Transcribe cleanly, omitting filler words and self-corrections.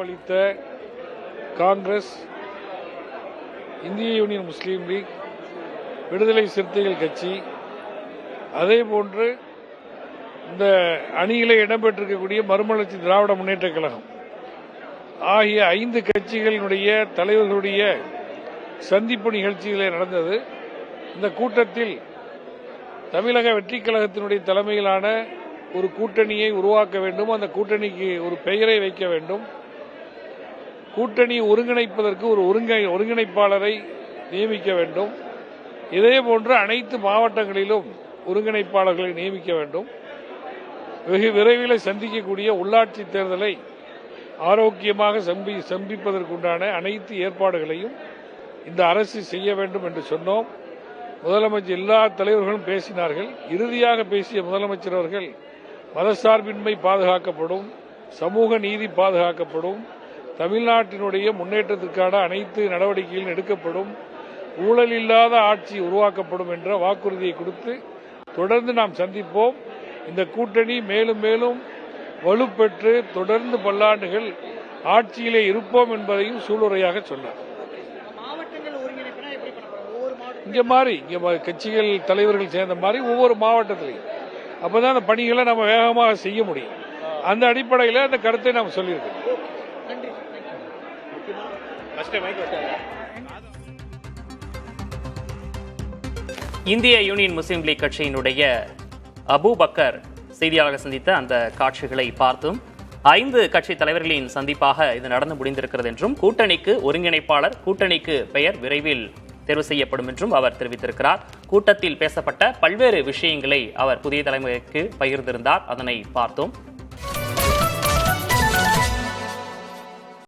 அளித்த காங்கிரஸ், இந்திய யூனியன் முஸ்லீம் லீக், விடுதலை சிறுத்தைகள் கட்சி, அதே போன்று இந்த அணியிலே இடம்பெற்றிருக்கக்கூடிய மறுமலர்ச்சி திராவிட முன்னேற்ற கழகம் ஆகிய 5 கட்சிகளினுடைய தலைவர்களுடைய சந்திப்பு நிகழ்ச்சிகளே நடந்தது. இந்த கூட்டத்தில் தமிழக வெற்றிக் கழகத்தினுடைய தலைமையிலான ஒரு கூட்டணியை உருவாக்க வேண்டும், அந்த கூட்டணிக்கு ஒரு பெயரை வைக்க வேண்டும், கூட்டணியை ஒருங்கிணைப்பதற்கு ஒரு ஒருங்கிணைப்பாளரை நியமிக்க வேண்டும், இதேபோன்று அனைத்து மாவட்டங்களிலும் ஒருங்கிணைப்பாளர்களை நியமிக்க வேண்டும். வெகு விரைவில் சந்திக்கக்கூடிய உள்ளாட்சி தேர்தலை ஆரோக்கியமாக சந்திப்பதற்குண்டான அனைத்து ஏற்பாடுகளையும் இந்த அரசு செய்ய வேண்டும் என்று சொன்னோம். முதலமைச்சர் எல்லா தலைவர்களும் பேசினார்கள். இறுதியாக பேசிய முதலமைச்சர் அவர்கள் மதசார்பின்மை பாதுகாக்கப்படும், சமூக நீதி பாதுகாக்கப்படும், தமிழ்நாட்டினுடைய முன்னேற்றத்திற்கான அனைத்து நடவடிக்கைகளும் எடுக்கப்படும், ஊழல் இல்லாத ஆட்சி உருவாக்கப்படும் என்ற வாக்குறுதியை கொடுத்து தொடர்ந்து நாம் சந்திப்போம். இந்த கூட்டணி மேலும் மேலும் வலுப்பெற்று தொடர்ந்து பல்லாண்டுகள் ஆட்சியிலே இருப்போம் என்பதையும் சூளுரையாக சொன்னார். இங்க கட்சிகள் தலைவர்கள் சேர்ந்த மாதிரி ஒவ்வொரு மாவட்டத்திலையும் அப்பதான் அந்த பணிகளை நம்ம வேகமாக செய்ய முடியும். அந்த அடிப்படையில் அந்த கருத்தை நாம் சொல்லியிருக்கோம். இந்திய யூனியன் முஸ்லீம் லீக் கட்சியினுடைய அபூபக்கர் செய்தியாளர்கள் சந்தித்த அந்த காட்சிகளை பார்த்தும் 5 கட்சி தலைவர்களின் சந்திப்பாக இது நடந்து முடிந்திருக்கிறது என்றும் கூட்டணிக்கு ஒருங்கிணைப்பாளர், கூட்டணிக்கு பெயர் விரைவில் தேர்வு செய்யப்படும் என்றும் அவர் தெரிவித்திருக்கிறார். கூட்டத்தில் பேசப்பட்ட பல்வேறு விஷயங்களை அவர் புதிய தலைமுறைக்கு பகிர்ந்திருந்தார். அதனை பார்த்தோம்.